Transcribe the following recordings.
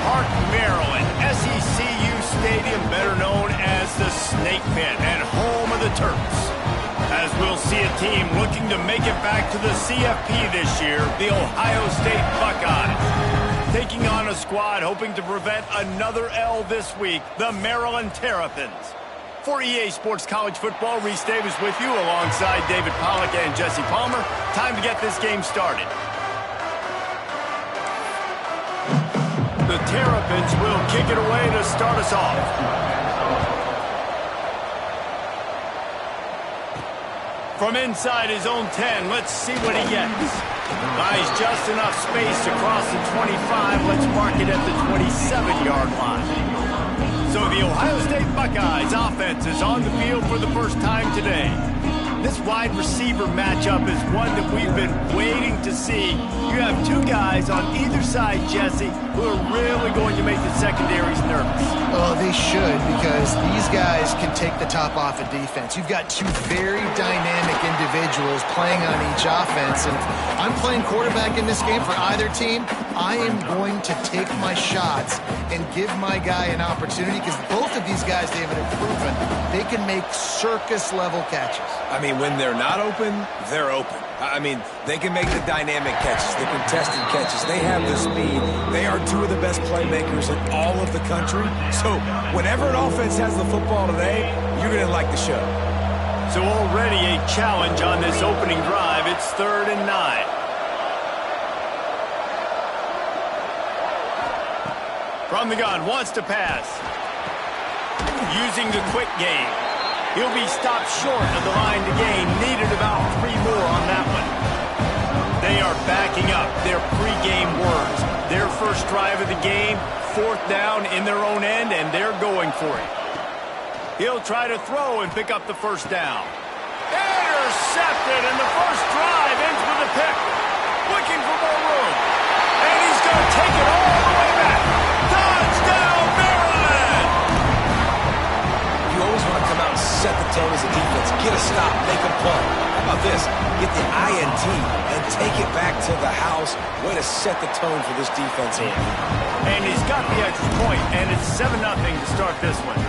Park, Maryland, SECU Stadium, better known as the Snake Pit and home of the Terps. As we'll see a team looking to make it back to the CFP this year, the Ohio State Buckeyes. Taking on a squad hoping to prevent another L this week, the Maryland Terrapins. For EA Sports College Football, Reese Davis with you alongside David Pollack and Jesse Palmer. Time to get this game started. The Terrapins will kick it away to start us off. From inside his own 10, let's see what he gets. Buys just enough space to cross the 25. Let's mark it at the 27-yard line. So the Ohio State Buckeyes offense is on the field for the first time today. This wide receiver matchup is one that we've been waiting to see. You have two guys on either side, Jesse, who are really going to make the secondaries nervous. Oh, they should, because these guys can take the top off of defense. You've got two very dynamic individuals playing on each offense, and if I'm playing quarterback in this game for either team, I am going to take my shots and give my guy an opportunity, because both of these guys, David, have proven they can make circus-level catches. I mean, when they're not open, they're open. I mean, they can make the dynamic catches, the contested catches. They have the speed. They are two of the best playmakers in all of the country. So whenever an offense has the football today, you're going to like the show. So already a challenge on this opening drive. It's 3rd and 9. From the gun, wants to pass. Using the quick game. He'll be stopped short of the line to gain. Needed about 3 more on that one. They are backing up their pregame words. Their first drive of the game, 4th down in their own end, and they're going for it. He'll try to throw and pick up the first down. Intercepted, and the first drive ends with a pick. Looking for more room. And he's going to take it all the way back. Touchdown, Maryland! You always want to come out and set the tone as a defense. Get a stop, make a punt. How about this? Get the INT and take it back to the house. Way to set the tone for this defense here. And he's got the extra point, and it's 7-0 to start this one.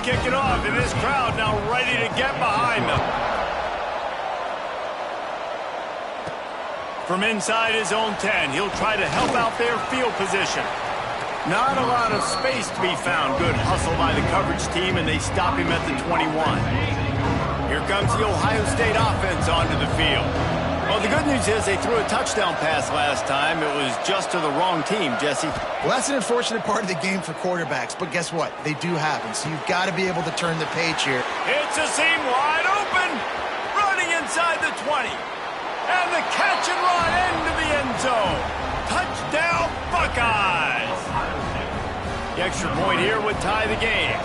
Kick it off, and this crowd now ready to get behind them. From inside his own 10, he'll try to help out their field position. Not a lot of space to be found. Good hustle by the coverage team, and they stop him at the 21. Here comes the Ohio State offense onto the field. Well, the good news is they threw a touchdown pass last time. It was just to the wrong team, Jesse. Well, that's an unfortunate part of the game for quarterbacks, but guess what? They do happen, so you've got to be able to turn the page here. It's a seam wide open, running inside the 20. And the catch and run into the end zone. Touchdown, Buckeyes! The extra point here would tie the game.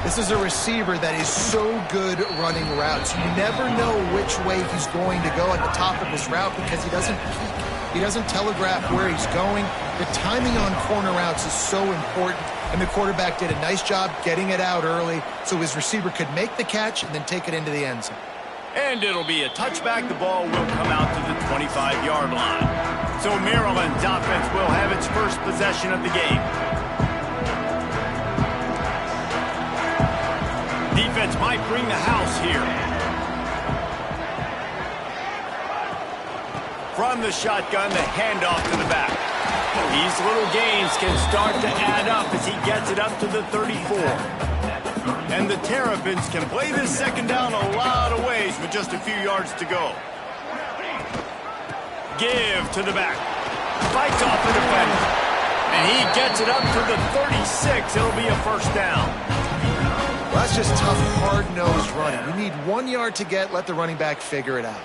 This is a receiver that is so good running routes. You never know which way he's going to go at the top of his route because he doesn't peek. He doesn't telegraph where he's going. The timing on corner routes is so important, and the quarterback did a nice job getting it out early so his receiver could make the catch and then take it into the end zone. And it'll be a touchback. The ball will come out to the 25-yard line. So Maryland's offense will have its first possession of the game. Defense might bring the house here. From the shotgun, the handoff to the back. These little gains can start to add up as he gets it up to the 34. And the Terrapins can play this second down a lot of ways with just a few yards to go. Give to the back. Fights off the defender. And he gets it up to the 36. It'll be a first down. Well, that's just tough, hard-nosed running. You need 1 yard to get, let the running back figure it out.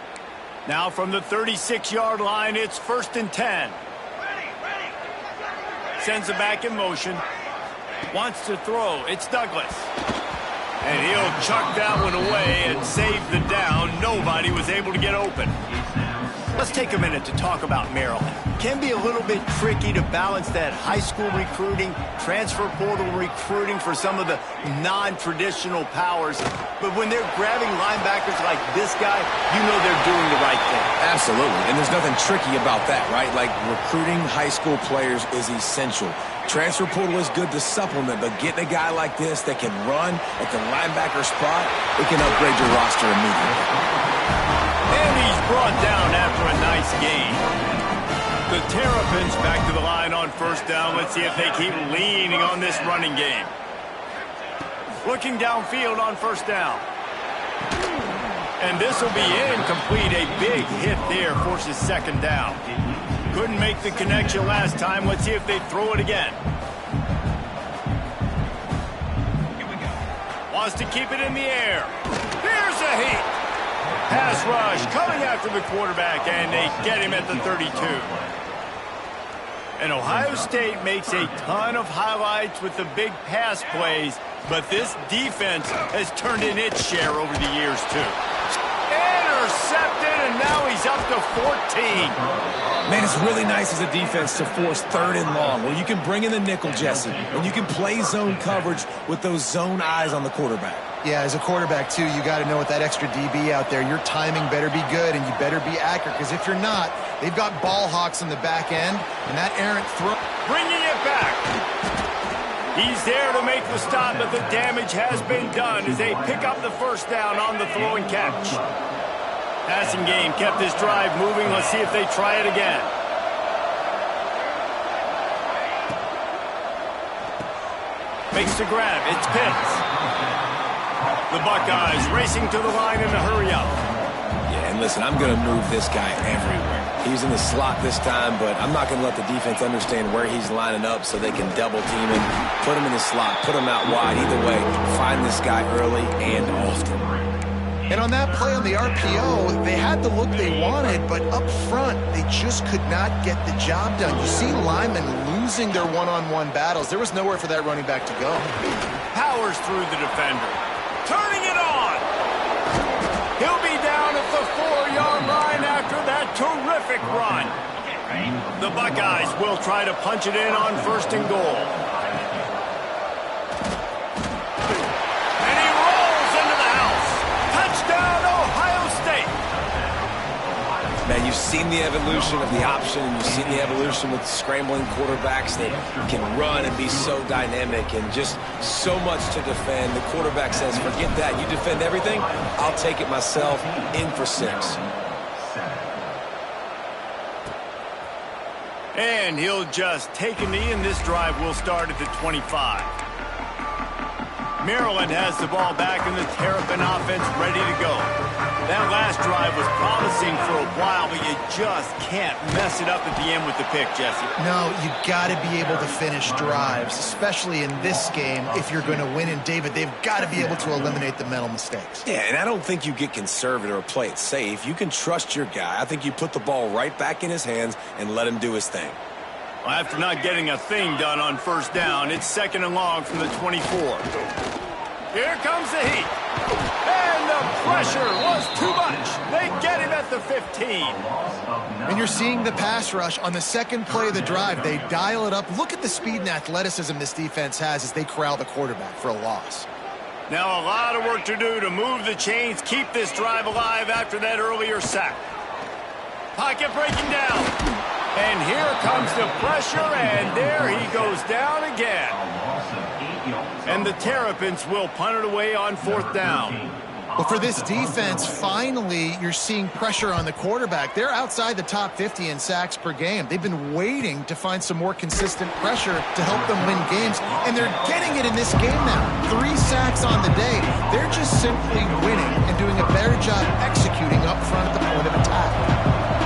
Now from the 36-yard line, it's 1st and 10. Sends it back in motion. Wants to throw. It's Douglas. And he'll chuck that one away and save the down. Nobody was able to get open. Let's take a minute to talk about Maryland. Can be a little bit tricky to balance that high school recruiting, transfer portal recruiting for some of the non-traditional powers. But when they're grabbing linebackers like this guy, you know they're doing the right thing. Absolutely, and there's nothing tricky about that, right? Like, recruiting high school players is essential. Transfer portal is good to supplement, but getting a guy like this that can run at the linebacker spot, it can upgrade your roster immediately. And he's brought down after a nice gain. The Terrapins back to the line on first down. Let's see if they keep leaning on this running game. Looking downfield on first down. And this will be incomplete. A big hit there forces second down. Couldn't make the connection last time. Let's see if they throw it again. Wants to keep it in the air. Here's a heat. Pass rush coming after the quarterback, and they get him at the 32. And Ohio State makes a ton of highlights with the big pass plays, but this defense has turned in its share over the years, too. Intercepted, and now he's up to 14. Man, it's really nice as a defense to force third and long, where you can bring in the nickel, Jesse, and you can play zone coverage with those zone eyes on the quarterback. Yeah, as a quarterback, too, you got to know with that extra DB out there, your timing better be good and you better be accurate, because if you're not, they've got ball hawks in the back end, and that errant throw. Bringing it back. He's there to make the stop, but the damage has been done as they pick up the first down on the throw and catch. Passing game kept this drive moving. Let's see if they try it again. Makes the grab. It's Pitts. The Buckeyes racing to the line in a hurry up. Yeah, and listen, I'm going to move this guy everywhere. He's in the slot this time, but I'm not going to let the defense understand where he's lining up so they can double team him, put him in the slot, put him out wide. Either way, find this guy early and often. And on that play on the RPO, they had the look they wanted, but up front, they just could not get the job done. You see linemen losing their one-on-one battles. There was nowhere for that running back to go. Powers through the defender. Turning it on. He'll be down at the 4-yard line after that terrific run. The Buckeyes will try to punch it in on first and goal. And he rolls into the house. Touchdown, Ohio State. Man, you've seen the evolution of the option, and you've seen the evolution with scrambling quarterbacks that can run and be so dynamic and just so much to defend. The quarterback says, forget that. You defend everything, I'll take it myself. In for 6. And he'll just take a knee, and this drive will start at the 25. Maryland has the ball back, and the Terrapin offense ready to go. That last drive was promising for a while, but you just can't mess it up at the end with the pick, Jesse. No, you got to be able to finish drives, especially in this game. If you're going to win, and David, they've got to be able to eliminate the mental mistakes. Yeah, and I don't think you get conservative or play it safe. You can trust your guy. I think you put the ball right back in his hands and let him do his thing. Well, after not getting a thing done on first down, it's second and long from the 24. Here comes the heat. And the pressure was too much. They get him at the 15. And you're seeing the pass rush on the second play of the drive. They dial it up. Look at the speed and athleticism this defense has as they corral the quarterback for a loss. Now a lot of work to do to move the chains, keep this drive alive after that earlier sack. Pocket breaking down. And here comes the pressure, and there he goes down again. And the Terrapins will punt it away on fourth down. Well, for this defense, finally, you're seeing pressure on the quarterback. They're outside the top 50 in sacks per game. They've been waiting to find some more consistent pressure to help them win games, and they're getting it in this game now. 3 sacks on the day. They're just simply winning and doing a better job executing up front at the point of attack.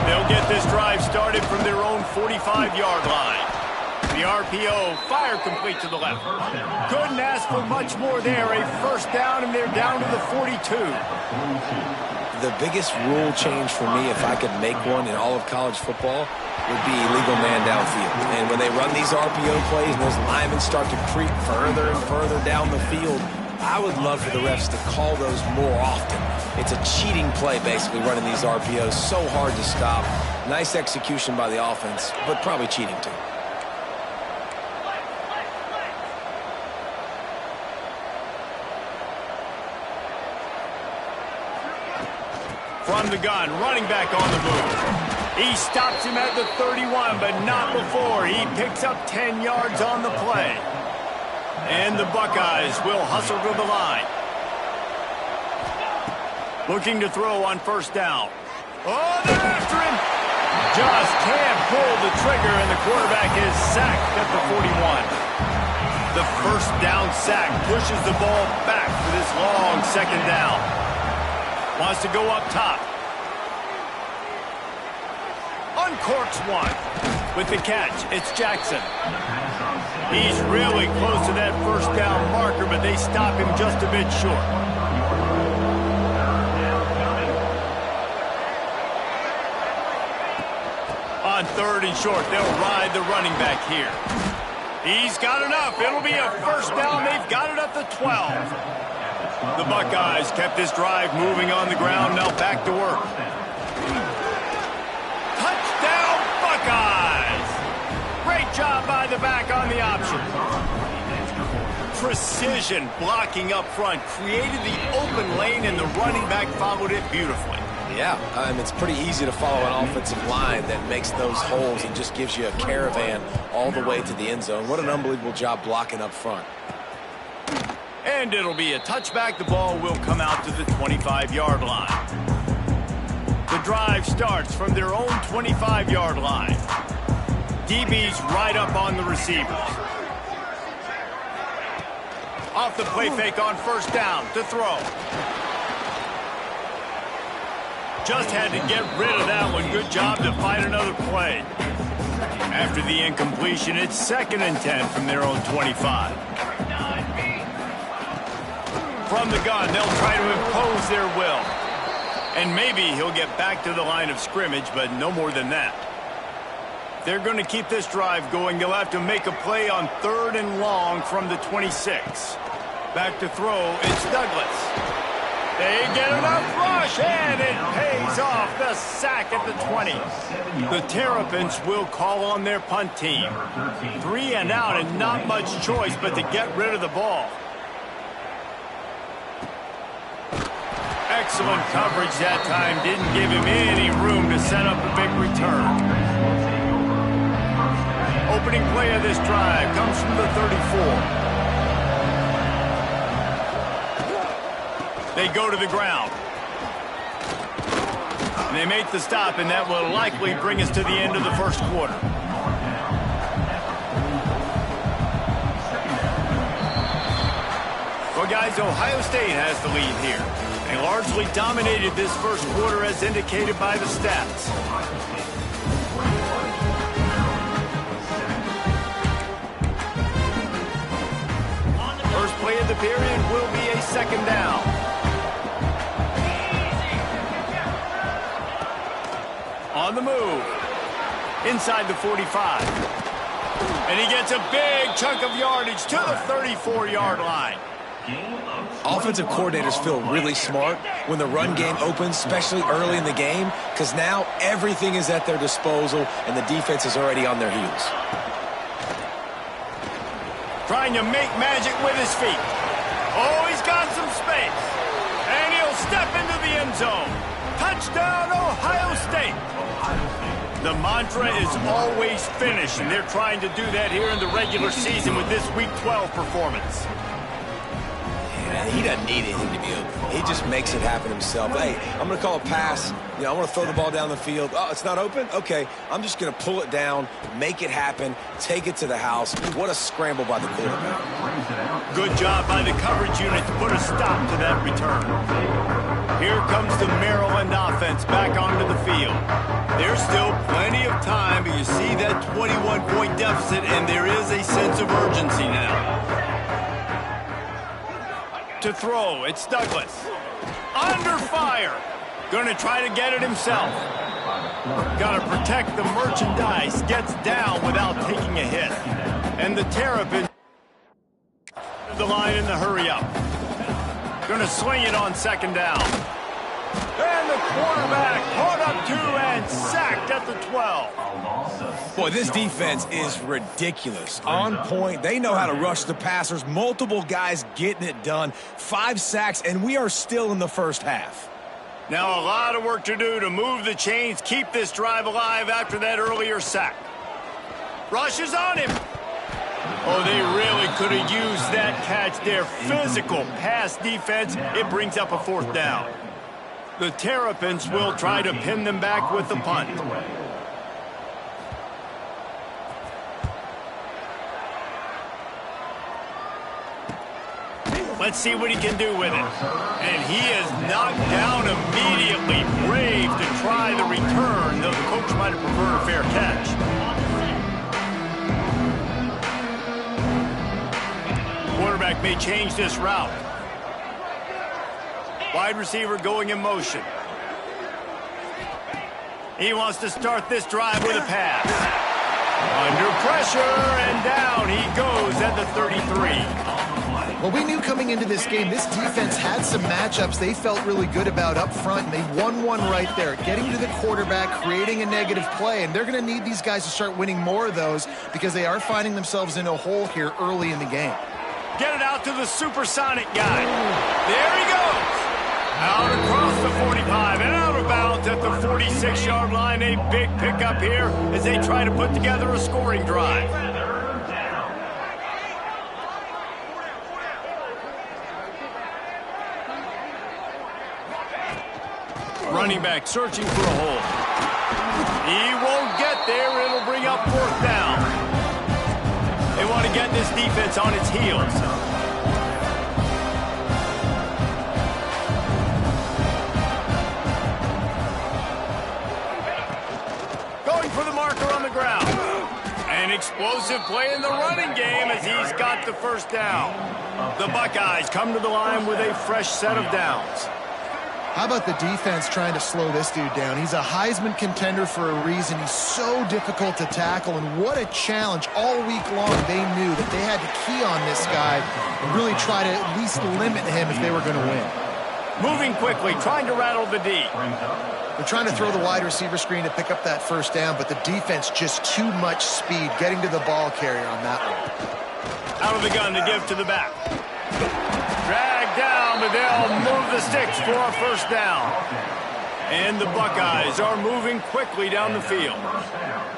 They'll get this drive started from their own 45-yard line. The RPO, fire complete to the left. Couldn't ask for much more there. A first down, and they're down to the 42. the biggest rule change for me, if I could make one in all of college football, would be illegal man downfield. And when they run these RPO plays and those linemen start to creep further and further down the field, I would love for the refs to call those more often. It's a cheating play, basically, running these RPOs. So hard to stop. Nice execution by the offense, but probably cheating too. From the gun, running back on the move. He stops him at the 31, but not before. He picks up 10 yards on the play. And the Buckeyes will hustle to the line. Looking to throw on first down. Oh, they're after him. Just can't pull the trigger, and the quarterback is sacked at the 41. The first down sack pushes the ball back for this long second down. Wants to go up top. Uncorks one. With the catch, it's Jackson. He's really close to that first down marker, but they stop him just a bit short. On third and short, they'll ride the running back here. He's got enough. It'll be a first down. They've got it at the 12. The Buckeyes kept this drive moving on the ground. Now back to work. Touchdown, Buckeyes! Great job by the back on the option. Precision blocking up front created the open lane, and the running back followed it beautifully. Yeah, it's pretty easy to follow an offensive line that makes those holes and just gives you a caravan all the way to the end zone. What an unbelievable job blocking up front. And it'll be a touchback. The ball will come out to the 25-yard line. The drive starts from their own 25-yard line. DB's right up on the receivers. Off the play fake on first down to throw. Just had to get rid of that one. Good job to fight another play. After the incompletion, it's 2nd and 10 from their own 25. From the gun, they'll try to impose their will. And maybe he'll get back to the line of scrimmage, but no more than that. They're going to keep this drive going. They'll have to make a play on 3rd and long from the 26. Back to throw, it's Douglas. They get enough rush, and it pays off. The sack at the 20. The Terrapins will call on their punt team. 3 and out, and not much choice but to get rid of the ball. Excellent coverage that time. Didn't give him any room to set up a big return. Opening play of this drive comes from the 34. They go to the ground. And they make the stop, and that will likely bring us to the end of the first quarter. Well, guys, Ohio State has the lead here. They largely dominated this first quarter as indicated by the stats. First play of the period will be a second down. On the move. Inside the 45. And he gets a big chunk of yardage to the 34-yard line. Offensive coordinators feel really smart when the run game opens, especially early in the game, because now everything is at their disposal and the defense is already on their heels. Trying to make magic with his feet. Oh, he's got some space. And he'll step into the end zone. Touchdown, Ohio State. The mantra is always finish, and they're trying to do that here in the regular season with this Week 12 performance. He doesn't need anything to be open. He just makes it happen himself. Hey, I'm going to call a pass. I want to throw the ball down the field. Oh, it's not open? Okay, I'm just going to pull it down, make it happen, take it to the house. What a scramble by the quarterback. Good job by the coverage unit to put a stop to that return. Here comes the Maryland offense back onto the field. There's still plenty of time, but you see that 21-point deficit, and there is a sense of urgency now. To throw, it's Douglas. Under fire. Going to try to get it himself. Got to protect the merchandise. Gets down without taking a hit. And the Terrapins the line in the hurry-up. Going to swing it on second down. And the quarterback caught up to and sacked at the 12. Boy, this defense is ridiculous. On point. They know how to rush the passers. Multiple guys getting it done. 5 sacks, and we are still in the first half. Now a lot of work to do to move the chains, keep this drive alive after that earlier sack. Rushes on him. Oh, they really could have used that catch there. Physical pass defense. It brings up a 4th down. The Terrapins will try to pin them back with the punt. Let's see what he can do with it. And he is knocked down immediately. Brave to try the return, though the coach might have preferred a fair catch. Quarterback may change this route. Wide receiver going in motion. He wants to start this drive with a pass. Under pressure, and down he goes at the 33. Well, we knew coming into this game, this defense had some matchups they felt really good about up front, and they won one right there, getting to the quarterback, creating a negative play, and they're going to need these guys to start winning more of those because they are finding themselves in a hole here early in the game. Get it out to the supersonic guy. There he goes. Out across the 45 and out of bounds at the 46-yard line. A big pickup here as they try to put together a scoring drive. Running back searching for a hole. He won't get there. It'll bring up 4th down. They want to get this defense on its heels. Going for the marker on the ground. An explosive play in the running game as he's got the 1st down. The Buckeyes come to the line with a fresh set of downs. How about the defense trying to slow this dude down? He's a Heisman contender for a reason. He's so difficult to tackle, and what a challenge. All week long, they knew that they had to key on this guy and really try to at least limit him if they were going to win. Moving quickly, trying to rattle the D. They're trying to throw the wide receiver screen to pick up that 1st down, but the defense just too much speed getting to the ball carrier on that one. Out of the gun to give to the back. Dragged down, but they'll move the sticks for a 1st down. And the Buckeyes are moving quickly down the field.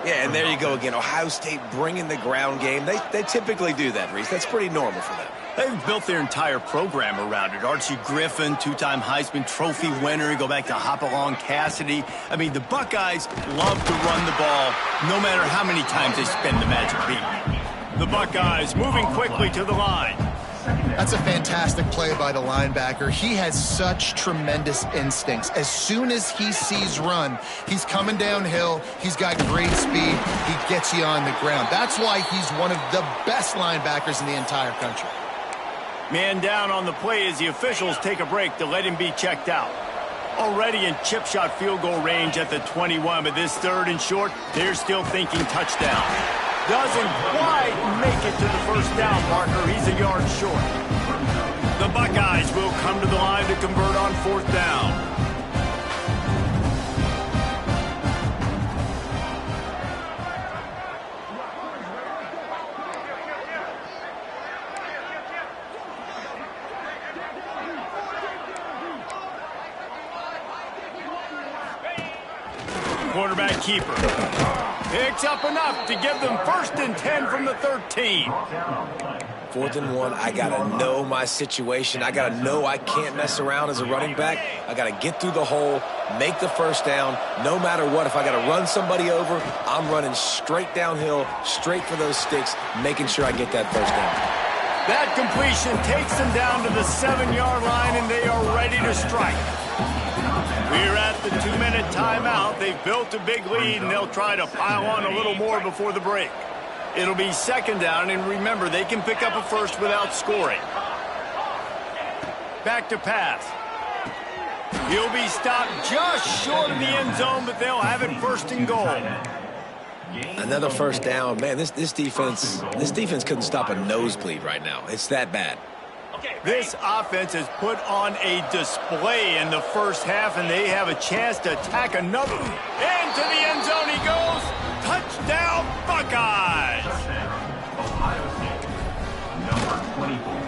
Yeah, and there you go again. Ohio State bringing the ground game. They typically do that, Reese. That's pretty normal for them. They've built their entire program around it. Archie Griffin, 2-time Heisman Trophy winner. You go back to Hopalong Cassidy. I mean, the Buckeyes love to run the ball no matter how many times they spend the magic beat. The Buckeyes moving quickly to the line. That's a fantastic play by the linebacker. He has such tremendous instincts. As soon as he sees run, he's coming downhill. He's got great speed. He gets you on the ground. That's why he's one of the best linebackers in the entire country. Man down on the play as the officials take a break to let him be checked out. Already in chip shot field goal range at the 21, but this 3rd and short, they're still thinking touchdown. Doesn't quite make it to the 1st down marker. He's a yard short. The Buckeyes will come to the line to convert on 4th down. Quarterback keeper. Picks up enough to give them 1st and 10 from the 13. 4th and 1, I got to know my situation. I got to know I can't mess around as a running back. I got to get through the hole, make the 1st down. No matter what, if I got to run somebody over, I'm running straight downhill, straight for those sticks, making sure I get that 1st down. That completion takes them down to the 7-yard line, and they are ready to strike. We're at the 2-minute timeout. They've built a big lead, and they'll try to pile on a little more before the break. It'll be 2nd down, and remember, they can pick up a 1st without scoring. Back to pass. He'll be stopped just short of the end zone, but they'll have it first and goal. Another first down. Man, this defense couldn't stop a nosebleed right now. It's that bad. This offense has put on a display in the first half, and they have a chance to attack another. Into the end zone he goes. Touchdown, Buckeyes!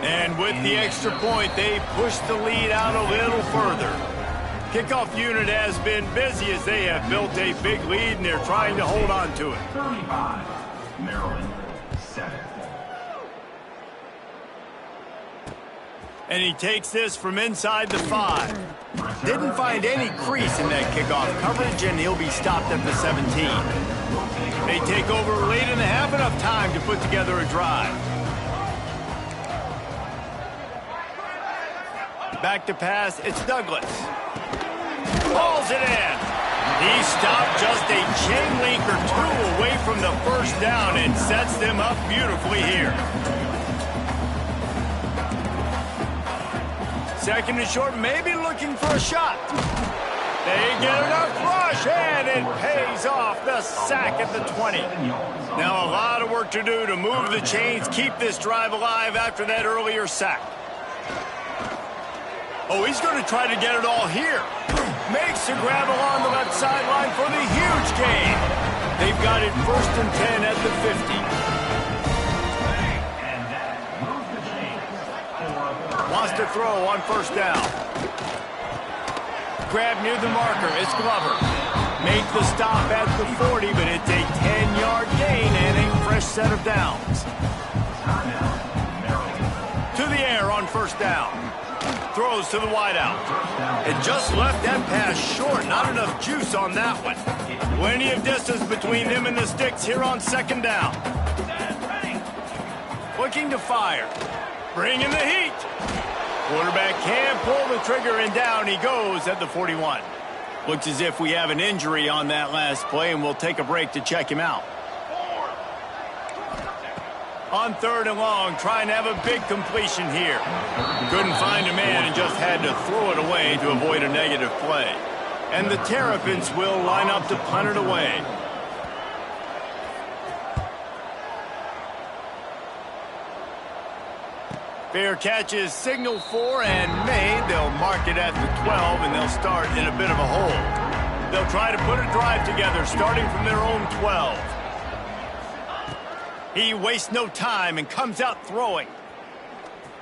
And with the extra point, they push the lead out a little further. Kickoff unit has been busy as they have built a big lead, and they're trying to hold on to it. 35, Maryland, 7. And he takes this from inside the 5. Didn't find any crease in that kickoff coverage, and he'll be stopped at the 17. They take over late in the half, enough time to put together a drive. Back to pass, it's Douglas. Hauls it in. He stopped just a chain link or two away from the first down and sets them up beautifully here. Second and short, maybe looking for a shot. They get enough rush, and it pays off. The sack at the 20. Now a lot of work to do to move the chains, keep this drive alive after that earlier sack. Oh, he's going to try to get it all here. Makes a grab along the left sideline for the huge gain. They've got it first and 10 at the 50. Wants to throw on first down. Grab near the marker. It's Glover. Make the stop at the 40, but it's a 10-yard gain and a fresh set of downs. To the air on first down. Throws to the wideout. It just left that pass short. Not enough juice on that one. Plenty of distance between them and the sticks here on second down. Looking to fire. Bringing the heat. Quarterback can pull the trigger, and down he goes at the 41. Looks as if we have an injury on that last play, and we'll take a break to check him out. On third and long, trying to have a big completion here. Couldn't find a man and just had to throw it away to avoid a negative play. And the Terrapins will line up to punt it away. Fair catch is signaled for and made. They'll mark it at the 12, and they'll start in a bit of a hole. They'll try to put a drive together, starting from their own 12. He wastes no time and comes out throwing.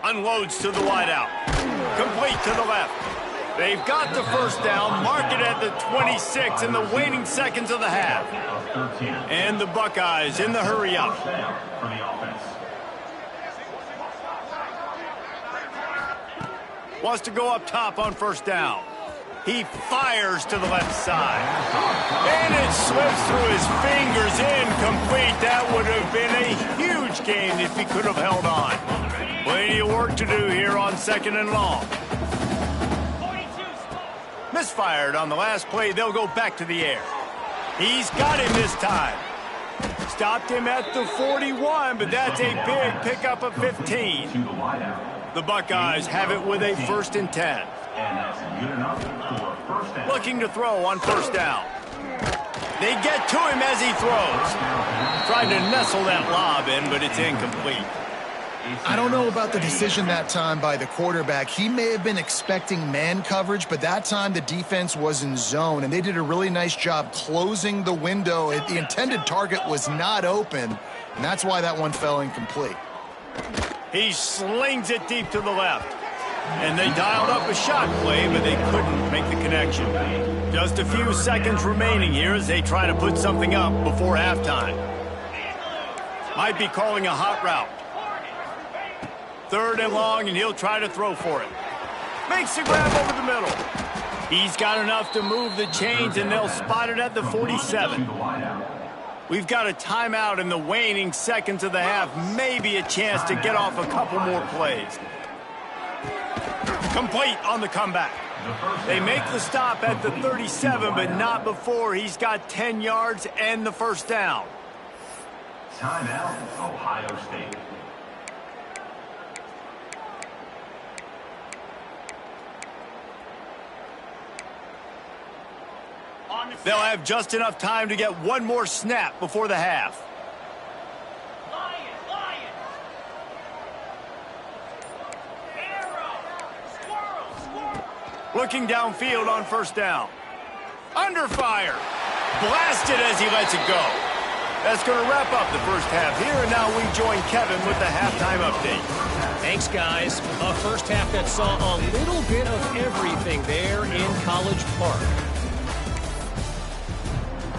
Unloads to the wideout. Complete to the left. They've got the first down, mark it at the 26 in the waning seconds of the half. And the Buckeyes in the hurry-up. Wants to go up top on first down. He fires to the left side. And it slips through his fingers, incomplete. That would have been a huge gain if he could have held on. Plenty of work to do here on second and long. Misfired on the last play. They'll go back to the air. He's got him this time. Stopped him at the 41, but that's a big pickup of 15. The Buckeyes have it with a first and 10. Looking to throw on first down. They get to him as he throws. Trying to nestle that lob in, but it's incomplete. I don't know about the decision that time by the quarterback. He may have been expecting man coverage, but that time the defense was in zone, and they did a really nice job closing the window. The intended target was not open, and that's why that one fell incomplete. He slings it deep to the left. And they dialed up a shot play, but they couldn't make the connection. Just a few seconds remaining here as they try to put something up before halftime. Might be calling a hot route. Third and long, and he'll try to throw for it. Makes a grab over the middle. He's got enough to move the chains, and they'll spot it at the 47. We've got a timeout in the waning seconds of the half. Maybe a chance to get off a couple more plays. Complete on the comeback. They make the stop at the 37, but not before he's got 10 yards and the first down. Timeout, Ohio State. They'll have just enough time to get one more snap before the half. Looking downfield on first down. Under fire. Blasted as he lets it go. That's going to wrap up the first half here, and now we join Kevin with the halftime update. Thanks, guys. A first half that saw a little bit of everything there in College Park.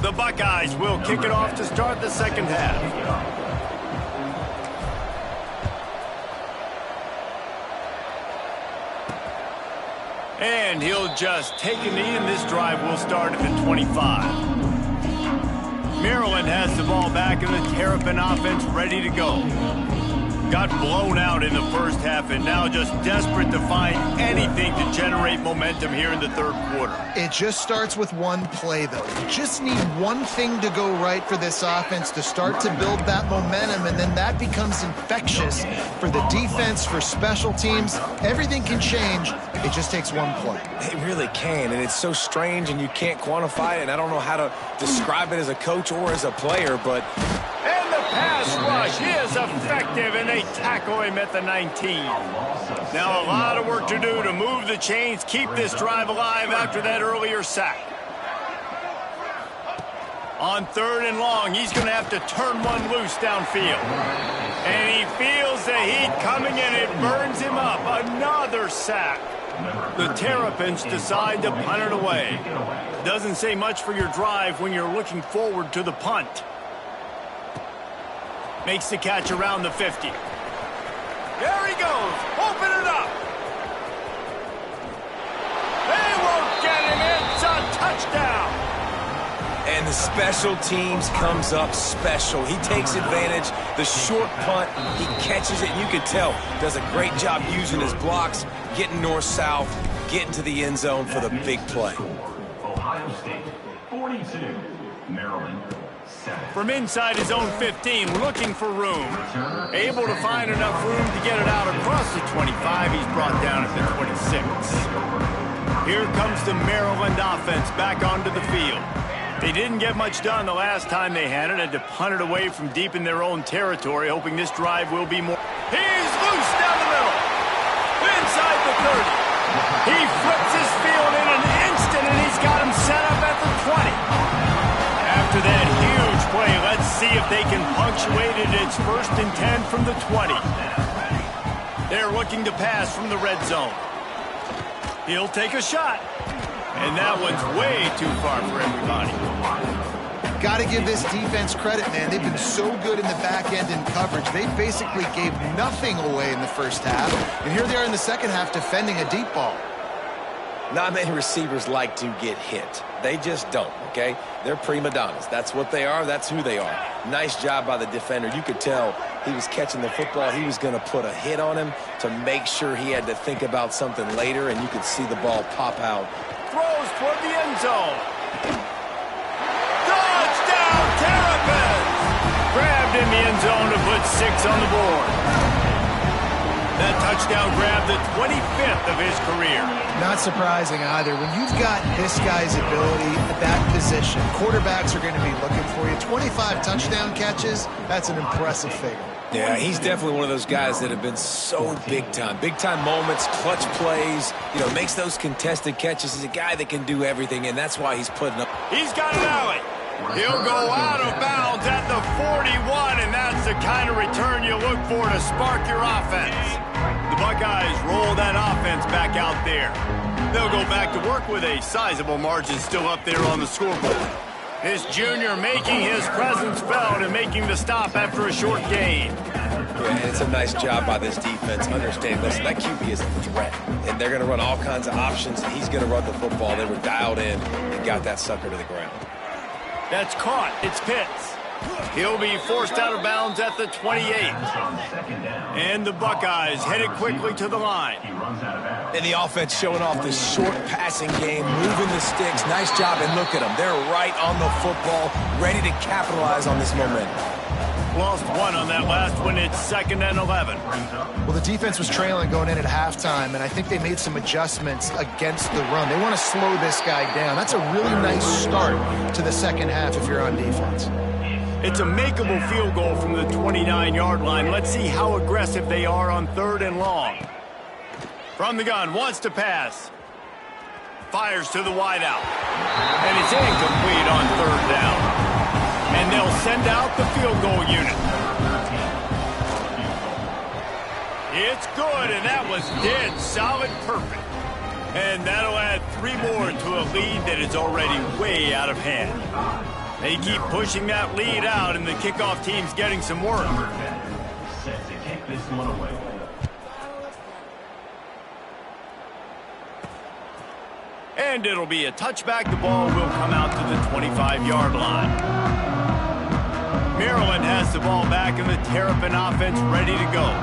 The Buckeyes will kick it off to start the second half. And he'll just take a knee, and this drive will start at the 25. Maryland has the ball back, and the Terrapin offense ready to go. Got blown out in the first half, and now just desperate to find anything to generate momentum here in the third quarter. It just starts with one play, though. You just need one thing to go right for this offense to start to build that momentum, and then that becomes infectious for the defense, for special teams. Everything can change. It just takes one play. It really can, and it's so strange, and you can't quantify it, and I don't know how to describe it as a coach or as a player, but... And the pass rush is effective, and they tackle him at the 19. Now a lot of work to do to move the chains, keep this drive alive after that earlier sack. On third and long, he's going to have to turn one loose downfield. And he feels the heat coming in. It burns him up. Another sack. The Terrapins decide to punt it away. Doesn't say much for your drive when you're looking forward to the punt. Makes the catch around the 50. There he goes. Open it up. They won't get him. It's a touchdown. And the special teams comes up special. He takes advantage. The short punt, he catches it. You can tell, does a great job using his blocks, getting north-south, getting to the end zone for the big play. Ohio State 42, Maryland 7. From inside his own 15, looking for room. Able to find enough room to get it out across the 25. He's brought down at the 26. Here comes the Maryland offense back onto the field. They didn't get much done the last time they had it. Had to punt it away from deep in their own territory, hoping this drive will be more. He's loose down the middle. Inside the 30. He flips his field in an instant, and he's got him set up at the 20. After that huge play, let's see if they can punctuate it. It's 1st and 10 from the 20. They're looking to pass from the red zone. He'll take a shot. And that one's way too far for everybody. Got to give this defense credit, man. They've been so good in the back end in coverage. They basically gave nothing away in the first half. And here they are in the second half defending a deep ball. Not many receivers like to get hit. They just don't, okay? They're prima donnas. That's what they are. That's who they are. Nice job by the defender. You could tell he was catching the football. He was going to put a hit on him to make sure he had to think about something later, and you could see the ball pop out. Throws toward the end zone. Touchdown, Terrapins! Grabbed in the end zone to put 6 on the board. That touchdown grabbed the 25th of his career. Not surprising either. When you've got this guy's ability at that position, quarterbacks are going to be looking for you. 25 touchdown catches, that's an impressive figure. Yeah, he's definitely one of those guys that have been so big time. Big time moments, clutch plays, you know, makes those contested catches. He's a guy that can do everything, and that's why he's putting up. He's got an alley. He'll go out of bounds at the 41, and that's the kind of return you look for to spark your offense. The Buckeyes roll that offense back out there. They'll go back to work with a sizable margin still up there on the scoreboard. This junior making his presence felt and making the stop after a short gain. Yeah, it's a nice job by this defense. Understand, listen, that QB is a threat, and they're going to run all kinds of options, and he's going to run the football. They were dialed in and got that sucker to the ground. That's caught. It's Pitts. He'll be forced out of bounds at the 28. And the Buckeyes headed quickly to the line. And the offense showing off the short passing game, moving the sticks. Nice job, and look at them. They're right on the football, ready to capitalize on this momentum. Lost one on that last one. It's 2nd and 11. Well, the defense was trailing going in at halftime, and I think they made some adjustments against the run. They want to slow this guy down. That's a really nice start to the second half if you're on defense. It's a makeable field goal from the 29-yard line. Let's see how aggressive they are on 3rd and long. From the gun, wants to pass. Fires to the wideout. And it's incomplete on 3rd down. And they'll send out the field goal unit. It's good, and that was dead solid perfect. And that'll add 3 more to a lead that is already way out of hand. They keep pushing that lead out, and the kickoff team's getting some work. Set to kick this one away. And it'll be a touchback. The ball will come out to the 25-yard line. Maryland has the ball back, and the Terrapin offense ready to go.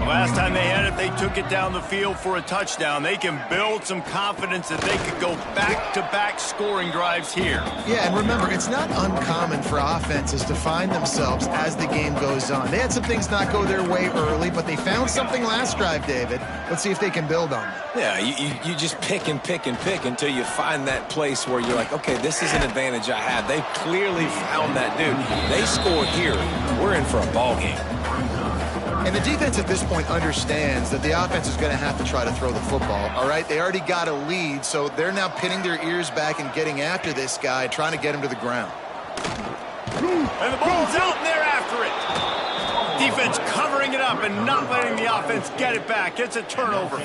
Last time they had it, they took it down the field for a touchdown. They can build some confidence that they could go back-to-back scoring drives here. Yeah, and remember, it's not uncommon for offenses to find themselves as the game goes on. They had some things not go their way early, but they found something last drive, David. Let's see if they can build on it. Yeah, you just pick and pick and pick until you find that place where you're like, okay, this is an advantage I have. They've clearly found that dude. They scored here. We're in for a ball game. And the defense at this point understands that the offense is going to have to try to throw the football, all right? They already got a lead, so they're now pinning their ears back and getting after this guy, trying to get him to the ground. And the ball's out, and they're after it. Defense covering it up and not letting the offense get it back. It's a turnover.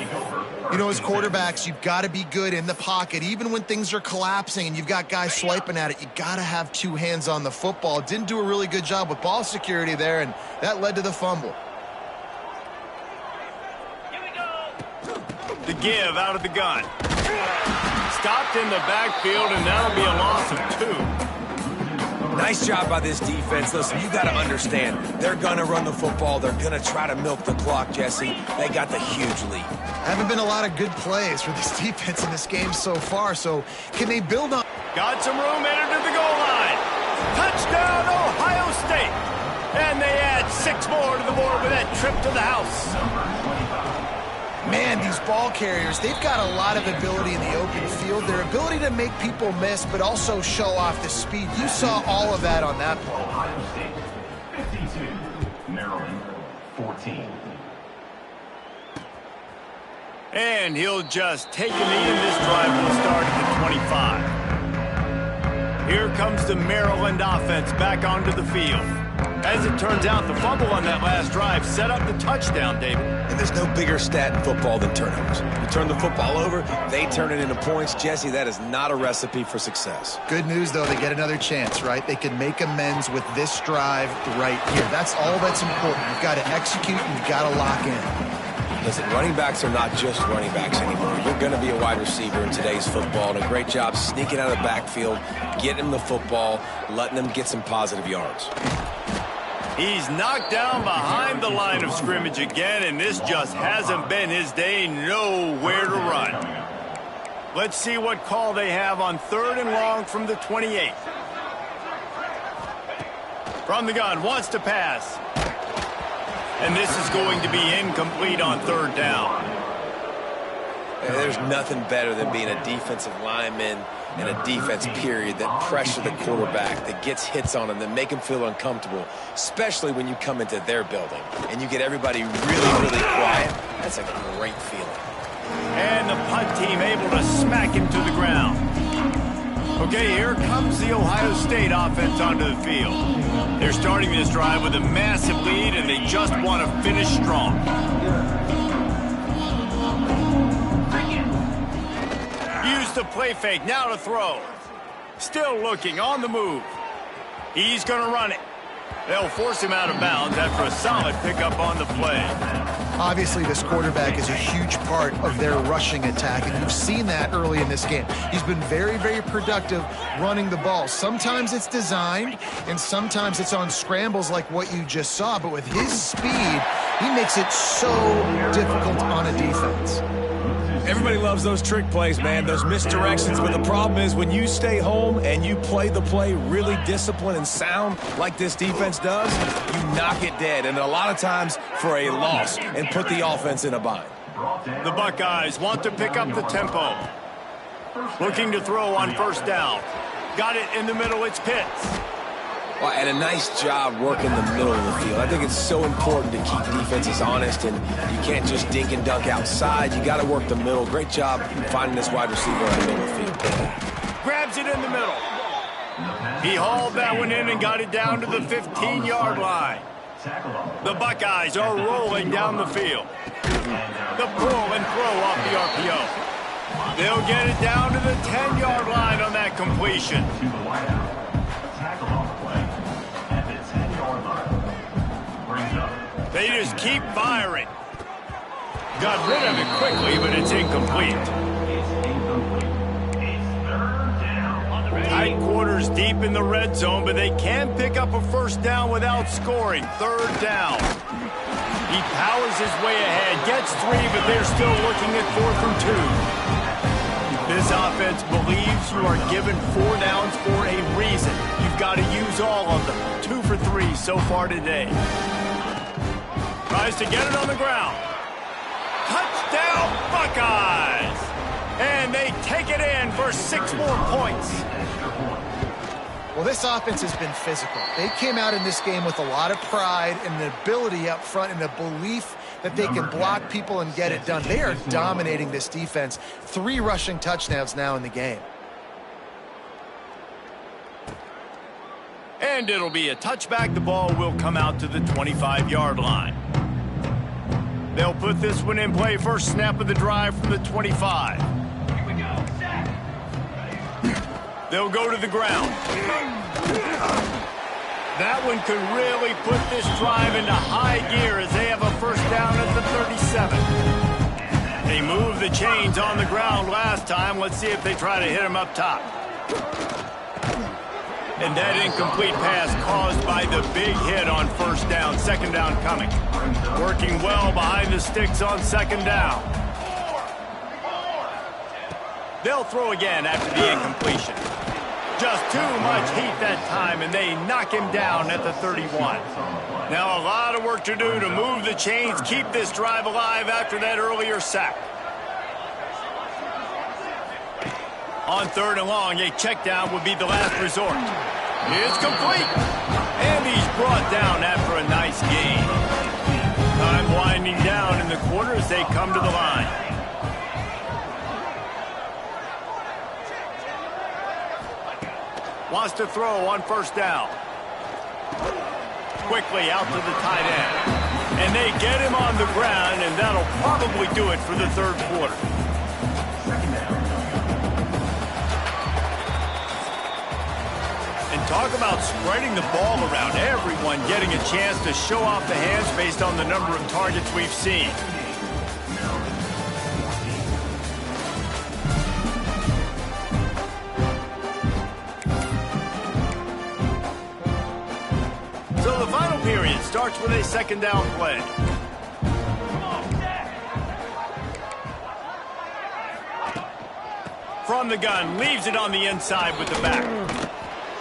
You know, as quarterbacks, you've got to be good in the pocket. Even when things are collapsing and you've got guys swiping at it, you got to have 2 hands on the football. Didn't do a really good job with ball security there, and that led to the fumble. The give out of the gun. Stopped in the backfield, and that'll be a loss of 2. Nice job by this defense. Listen, you got to understand, they're going to run the football. They're going to try to milk the clock, Jesse. They got the huge lead. Haven't been a lot of good plays for this defense in this game so far, so can they build on? Got some room, entered to the goal line. Touchdown, Ohio State. And they add 6 more to the board with that trip to the house. Man, these ball carriers, they've got a lot of ability in the open field. Their ability to make people miss, but also show off the speed. You saw all of that on that play. Ohio State 52, Maryland 14. And he'll just take a knee, and this drive will start at the 25. Here comes the Maryland offense back onto the field. As it turns out, the fumble on that last drive set up the touchdown, David. And there's no bigger stat in football than turnovers. You turn the football over, they turn it into points. Jesse, that is not a recipe for success. Good news, though, they get another chance, right? They can make amends with this drive right here. That's all that's important. You've got to execute, and you've got to lock in. Listen, running backs are not just running backs anymore. You're going to be a wide receiver in today's football, and a great job sneaking out of the backfield, getting them the football, letting them get some positive yards. He's knocked down behind the line of scrimmage again, and this just hasn't been his day. Nowhere to run. Let's see what call they have on 3rd and long from the 28. From the gun, wants to pass. And this is going to be incomplete on 3rd down. There's nothing better than being a defensive lineman and a defense period that pressure the quarterback, that gets hits on him, that make him feel uncomfortable, especially when you come into their building and you get everybody really, really quiet. That's a great feeling. And the punt team able to smack him to the ground. Okay, here comes the Ohio State offense onto the field. They're starting this drive with a massive lead, and they just want to finish strong. Used to play fake, now to throw. Still looking, on the move. He's going to run it. They'll force him out of bounds after a solid pickup on the play. Obviously, this quarterback is a huge part of their rushing attack, and you've seen that early in this game. He's been very, very productive running the ball. Sometimes it's designed, and sometimes it's on scrambles like what you just saw, but with his speed, he makes it so difficult on a defense. Everybody loves those trick plays, man, those misdirections, but the problem is when you stay home and you play the play really disciplined and sound like this defense does, you knock it dead, and a lot of times for a loss, and put the offense in a bind. The Buckeyes want to pick up the tempo. Looking to throw on first down. Got it in the middle, it's Pitts. Well, and a nice job working the middle of the field. I think it's so important to keep defenses honest, and you can't just dink and dunk outside. You got to work the middle. Great job finding this wide receiver in the middle of the field. Grabs it in the middle. He hauled that one in and got it down to the 15-yard line. The Buckeyes are rolling down the field. The pull and throw off the RPO. They'll get it down to the 10-yard line on that completion. They just keep firing. Got rid of it quickly, but it's incomplete. Tight quarters deep in the red zone, but they can pick up a first down without scoring. Third down. He powers his way ahead, gets 3, but they're still looking at 4th and 2. This offense believes you are given 4 downs for a reason. You've got to use all of them. 2 for 3 so far today. Tries to get it on the ground. Touchdown, Buckeyes! And they take it in for 6 more points. Well, this offense has been physical. They came out in this game with a lot of pride and the ability up front and the belief that they can block people and get it done. They are dominating this defense. 3 rushing touchdowns now in the game. And it'll be a touchback. The ball will come out to the 25-yard line. They'll put this one in play. First snap of the drive from the 25. They'll go to the ground. That one could really put this drive into high gear as they have a first down at the 37. They moved the chains on the ground last time. Let's see if they try to hit him up top. And that incomplete pass caused by the big hit on first down. Second down coming. Working well behind the sticks on second down. They'll throw again after the incompletion. Just too much heat that time, and they knock him down at the 31. Now a lot of work to do to move the chains, keep this drive alive after that earlier sack. On 3rd and long, a check down would be the last resort. It's complete. And he's brought down after a nice gain. Time winding down in the quarter as they come to the line. Wants to throw on first down. Quickly out to the tight end. And they get him on the ground, and that'll probably do it for the 3rd quarter. And talk about spreading the ball around. Everyone getting a chance to show off the hands based on the number of targets we've seen. So the final period starts with a second down play. From the gun, leaves it on the inside with the back.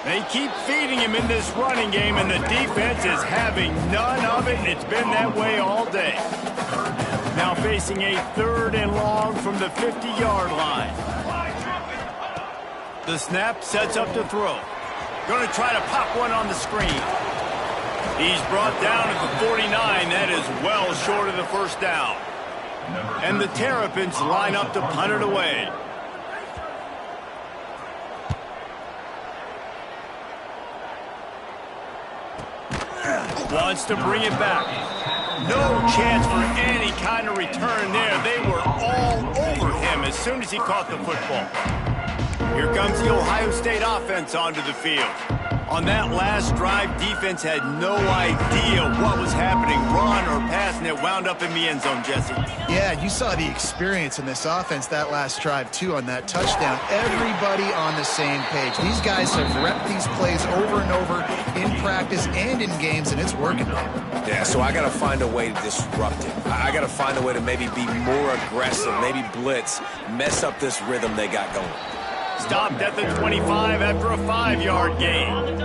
They keep feeding him in this running game, and the defense is having none of it, and it's been that way all day. Now facing a 3rd and long from the 50-yard line. The snap sets up to throw. Going to try to pop one on the screen. He's brought down at the 49. That is well short of the first down. And the Terrapins line up to punt it away. Wants to bring it back. No chance for any kind of return there. They were all over him as soon as he caught the football. Here comes the Ohio State offense onto the field. On that last drive, defense had no idea what was happening, run or pass, and it wound up in the end zone, Jesse. Yeah, you saw the experience in this offense that last drive, too, on that touchdown. Everybody on the same page. These guys have repped these plays over and over in practice and in games, and it's working. Yeah, so I got to find a way to disrupt it. I got to find a way to maybe be more aggressive, maybe blitz, mess up this rhythm they got going. Stopped at the 25 after a 5-yard gain.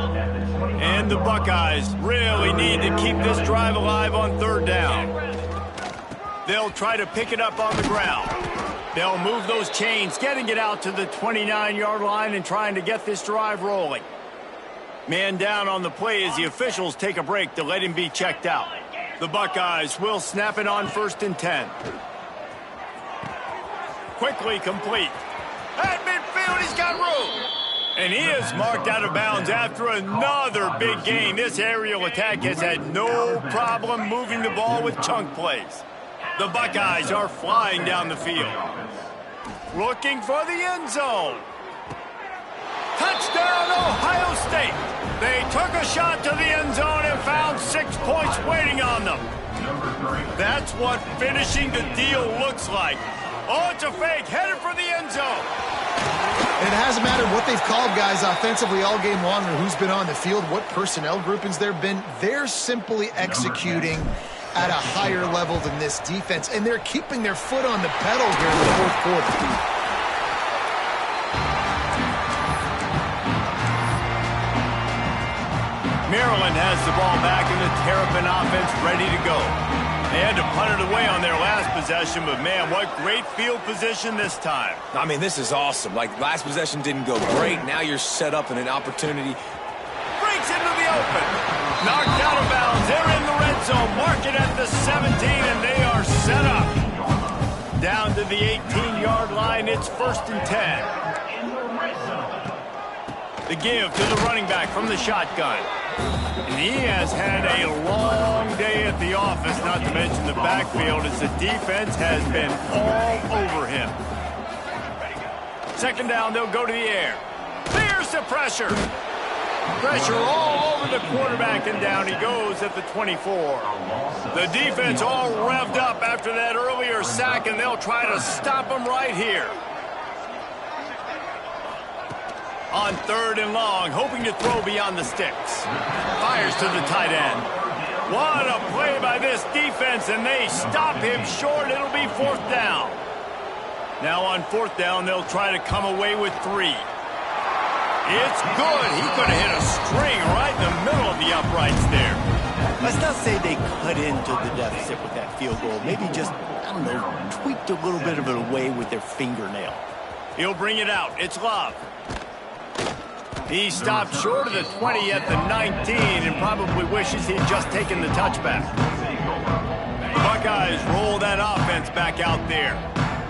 And the Buckeyes really need to keep this drive alive on third down. They'll try to pick it up on the ground. They'll move those chains, getting it out to the 29-yard line and trying to get this drive rolling. Man down on the play as the officials take a break to let him be checked out. The Buckeyes will snap it on 1st and 10. Quickly complete. At midfield, he's got room. And he is marked out of bounds after another big gain. This aerial attack has had no problem moving the ball with chunk plays. The Buckeyes are flying down the field. Looking for the end zone. Touchdown, Ohio State. They took a shot to the end zone and found 6 points waiting on them. That's what finishing the deal looks like. Oh, it's a fake, headed for the end zone. And it hasn't mattered what they've called guys offensively all game long or who's been on the field, what personnel groupings there have been. They're simply executing at a higher level than this defense, and they're keeping their foot on the pedal here in the fourth quarter. Maryland has the ball back in the Terrapin offense ready to go. They had to punt it away on their last possession, but man, what great field position this time. I mean, this is awesome. Like, last possession didn't go great. Now you're set up in an opportunity. Breaks into the open. Knocked out of bounds. They're in the red zone. Mark it at the 17, and they are set up. Down to the 18-yard line. It's 1st and 10. The give to the running back from the shotgun. And he has had a long day at the office, not to mention the backfield, as the defense has been all over him. 2nd down, they'll go to the air. There's the pressure. Pressure all over the quarterback, and down he goes at the 24. The defense all revved up after that earlier sack, and they'll try to stop him right here. On 3rd and long, hoping to throw beyond the sticks. Fires to the tight end. What a play by this defense, and they stop him short. It'll be 4th down. Now on 4th down, they'll try to come away with 3. It's good. He could have hit a string right in the middle of the uprights there. Let's not say they cut into the deficit with that field goal. Maybe just, I don't know, tweaked a little bit of it away with their fingernail. He'll bring it out. It's Love. He stopped short of the 20 at the 19 and probably wishes he'd just taken the touchback. Buckeyes roll that offense back out there.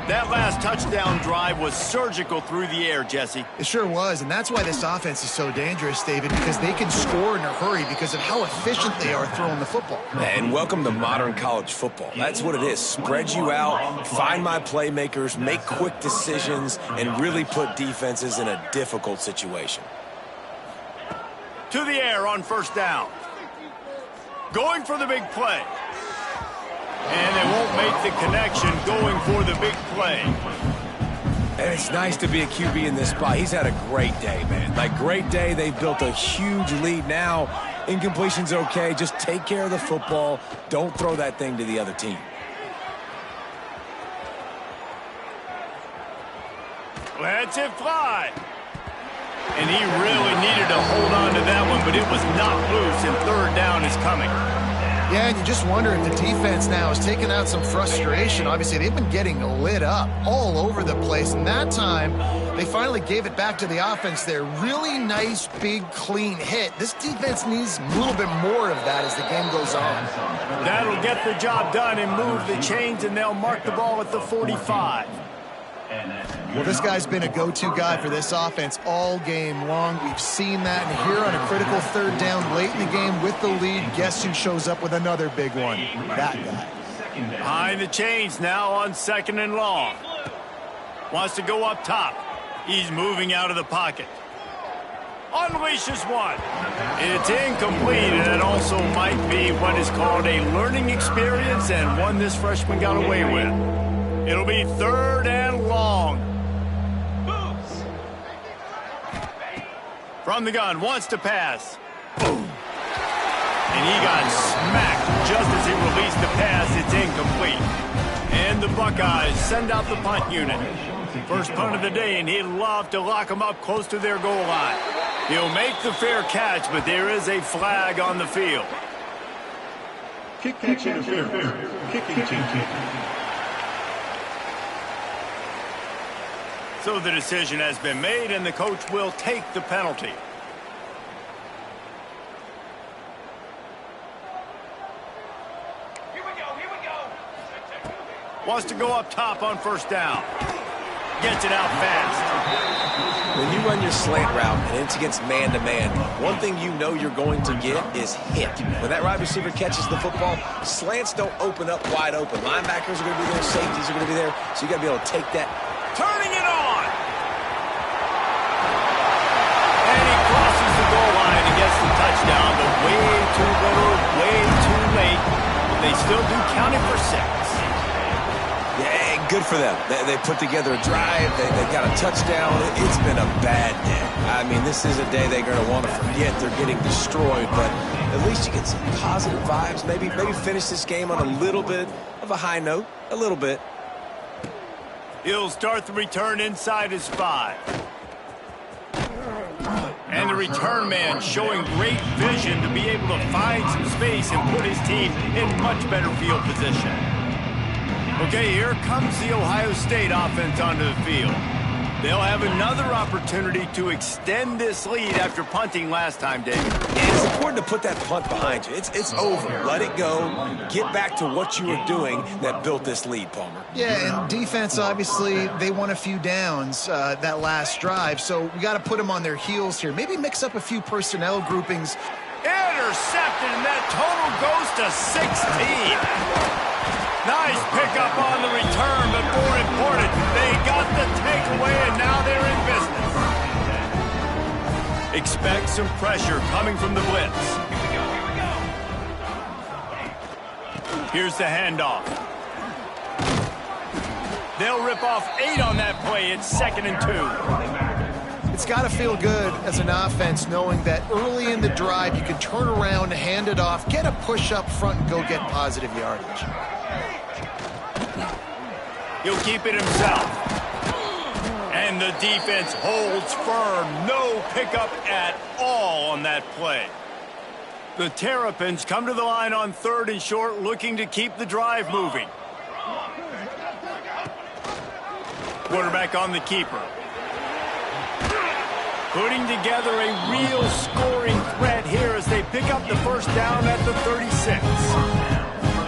That last touchdown drive was surgical through the air, Jesse. It sure was, and that's why this offense is so dangerous, David, because they can score in a hurry because of how efficient they are throwing the football. And welcome to modern college football. That's what it is. Spread you out, find my playmakers, make quick decisions, and really put defenses in a difficult situation. To the air on 1st down. Going for the big play. And they won't make the connection going for the big play. And it's nice to be a QB in this spot. He's had a great day, man. Like, great day. They've built a huge lead now. Incompletion's okay. Just take care of the football. Don't throw that thing to the other team. Lets it fly. And he really needed to hold on to that one, but it was not loose, and 3rd down is coming. Yeah, and you just wonder if the defense now is taking out some frustration. Obviously, they've been getting lit up all over the place, and that time they finally gave it back to the offense there. Really nice, big, clean hit. This defense needs a little bit more of that as the game goes on. That'll get the job done and move the chains, and they'll mark the ball at the 45. Well, this guy's been a go-to guy for this offense all game long. We've seen that, and here on a critical 3rd down late in the game with the lead, guess who shows up with another big one? That guy. Behind the chains now on 2nd and long. Wants to go up top. He's moving out of the pocket. unleashes one. It's incomplete, and it also might be what is called a learning experience and one this freshman got away with. It'll be 3rd and long. From the gun, wants to pass. Boom. And he got smacked just as he released the pass. It's incomplete. And the Buckeyes send out the punt unit. First punt of the day, and he'd love to lock them up close to their goal line. He'll make the fair catch, but there is a flag on the field. Kick catch interference. Kicking team. So the decision has been made, and the coach will take the penalty. Here we go. Wants to go up top on first down. Gets it out fast. When you run your slant route and it's against man-to-man, one thing you know you're going to get is hit. When that wide receiver catches the football, slants don't open up wide open. Linebackers are going to be there, safeties are going to be there, so you got to be able to take that. Turning it on! And he crosses the goal line and gets the touchdown, but way too little, way too late. But they still do count it for 6. Yeah, good for them. They put together a drive. They got a touchdown. It's been a bad day. I mean, this is a day they're going to want to forget. They're getting destroyed, but at least you get some positive vibes. Maybe finish this game on a little bit of a high note. A little bit. He'll start the return inside his 5. And the return man showing great vision to be able to find some space and put his team in much better field position. Okay, here comes the Ohio State offense onto the field. They'll have another opportunity to extend this lead after punting last time, David. And it's important to put that punt behind you. It's over. Let it go. Get back to what you were doing that built this lead, Palmer. Yeah, and defense, obviously, they won a few downs that last drive, so we got to put them on their heels here. Maybe mix up a few personnel groupings. Intercepted, and that total goes to 16. Nice pickup on the return, but more important, they got the takeaway, and now they're in business. Expect some pressure coming from the blitz. Here's the handoff. They'll rip off 8 on that play. It's 2nd and 2. It's got to feel good as an offense knowing that early in the drive you can turn around, hand it off, get a push up front, and go get positive yardage. He'll keep it himself. And the defense holds firm. No pickup at all on that play. The Terrapins come to the line on 3rd and short, looking to keep the drive moving. Quarterback on the keeper. Putting together a real scoring threat here as they pick up the first down at the 36.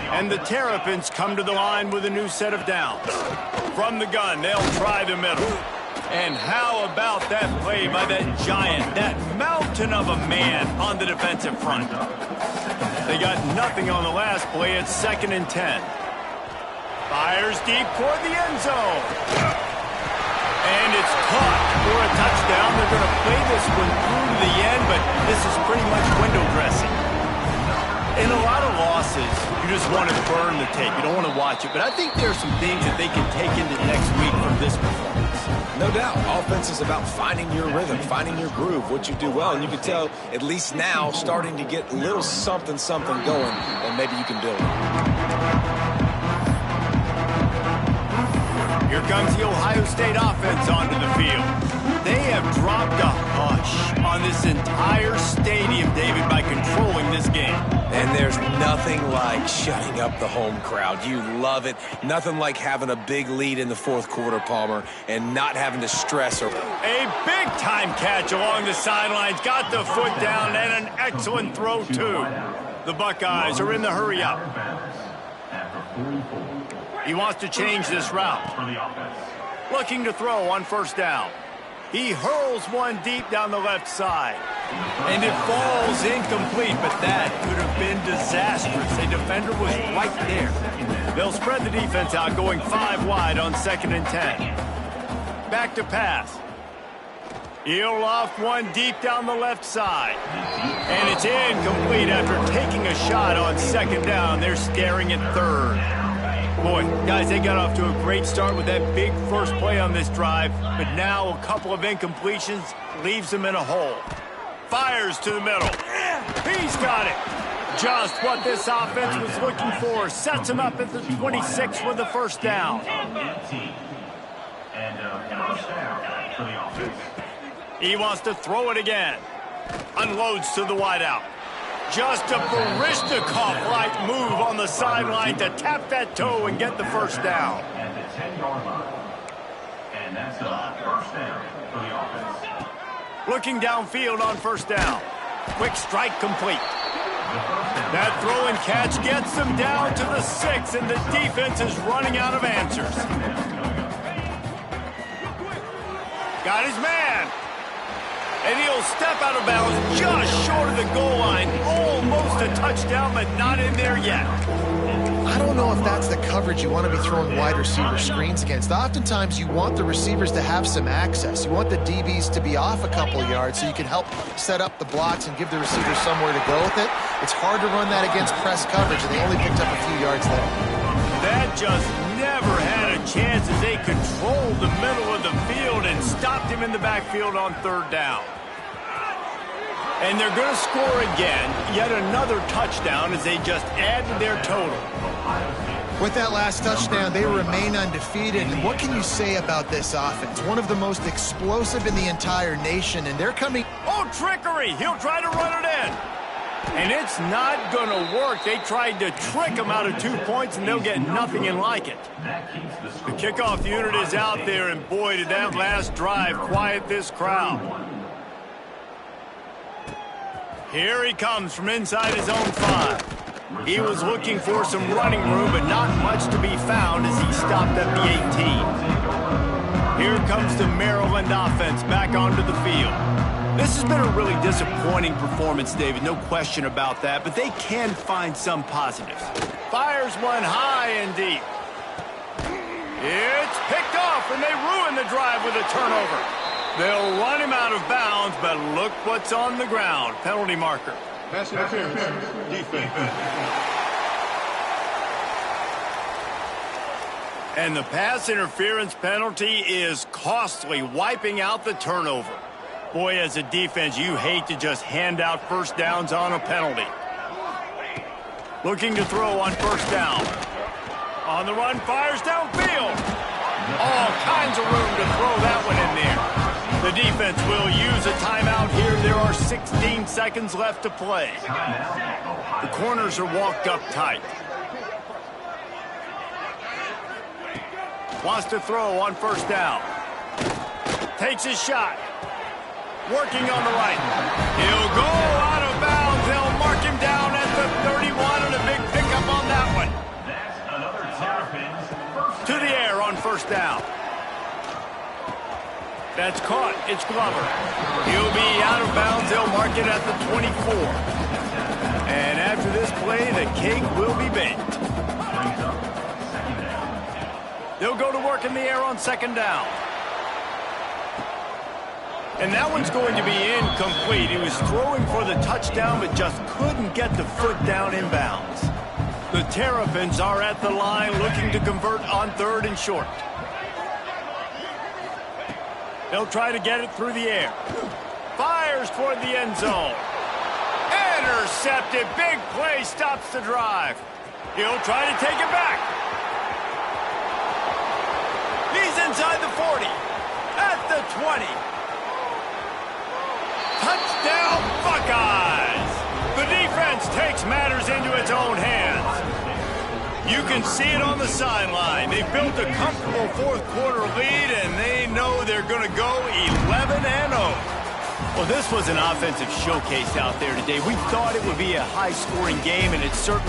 And the Terrapins come to the line with a new set of downs. From the gun, they'll try the middle. And how about that play by that giant, that mountain of a man on the defensive front? They got nothing on the last play. It's 2nd and 10. Fires deep toward the end zone. And it's caught for a touchdown. They're going to play this one through to the end, but this is pretty much window dressing. In a lot of losses, you just want to burn the tape. You don't want to watch it. But I think there are some things that they can take into next week from this performance. No doubt. Offense is about finding your rhythm, finding your groove, what you do well. And you can tell, at least now, starting to get a little something going, and maybe you can build it. Here comes the Ohio State offense onto the field. They have dropped a hush on this entire stadium, David, by controlling this game. And there's nothing like shutting up the home crowd. You love it. Nothing like having a big lead in the 4th quarter, Palmer, and not having to stress or... A big-time catch along the sidelines. Got the foot down and an excellent throw, too. The Buckeyes are in the hurry-up. He wants to change this route. Looking to throw on first down. He hurls one deep down the left side. And it falls incomplete, but that could have been disastrous. A defender was right there. They'll spread the defense out, going 5 wide on 2nd and 10. Back to pass. He'll loft one deep down the left side. And it's incomplete after taking a shot on second down. They're staring at third. Boy, guys, they got off to a great start with that big first play on this drive. But now a couple of incompletions leaves them in a hole. Fires to the middle. He's got it. Just what this offense was looking for. Sets him up at the 26 with the first down. He wants to throw it again. Unloads to the wideout. Just a Baryshnikov-like move on the sideline to tap that toe and get the first down. At the 10-yard line. And that's a first down for the offense. Looking downfield on first down. Quick strike complete. That throw and catch gets them down to the 6, and the defense is running out of answers. Got his man. And he'll step out of bounds just short of the goal line. Almost a touchdown, but not in there yet. I don't know if that's the coverage you want to be throwing wide receiver screens against. Oftentimes, you want the receivers to have some access. You want the DBs to be off a couple of yards so you can help set up the blocks and give the receivers somewhere to go with it. It's hard to run that against press coverage, and they only picked up a few yards there. That just never had a chance as they controlled the middle of the field and stopped him in the backfield on third down. And they're going to score again, yet another touchdown as they just added their total. With that last touchdown, they remain undefeated. And what can you say about this offense? One of the most explosive in the entire nation, and they're coming... Oh, trickery! He'll try to run it in. And it's not going to work. They tried to trick him out of 2 points, and they'll get nothing in like it. The kickoff unit is out there, and boy, did that last drive quiet this crowd. Here he comes from inside his own 5. He was looking for some running room, but not much to be found as he stopped at the 18. Here comes the Maryland offense back onto the field. This has been a really disappointing performance, David, no question about that, but they can find some positives. Fires one high and deep. It's picked off, and they ruin the drive with a turnover. They'll run him out of bounds, but look what's on the ground. Penalty marker. Pass interference. Defense. And the pass interference penalty is costly, wiping out the turnover. Boy, as a defense, you hate to just hand out first downs on a penalty. Looking to throw on first down. On the run, fires downfield. All kinds of room to throw that one in there. The defense will use a timeout here. There are 16 seconds left to play. The corners are walked up tight. Wants to throw on first down. Takes his shot. Working on the right. He'll go out of bounds. They'll mark him down at the 31 and a big pickup on that one. To the air on first down. That's caught. It's Glover. He'll be out of bounds. They'll mark it at the 24. And after this play, the cake will be baked. They'll go to work in the air on second down. And that one's going to be incomplete. He was throwing for the touchdown, but just couldn't get the foot down inbounds. The Terrapins are at the line looking to convert on third and short. They'll try to get it through the air. Fires toward the end zone. Intercepted. Big play stops the drive. He'll try to take it back. He's inside the 40. At the 20. Touchdown, Buckeyes! The defense takes matters into its own hands. You can see it on the sideline. They built a comfortable fourth quarter lead, and they know they're going to go 11-0. Well, this was an offensive showcase out there today. We thought it would be a high-scoring game, and it certainly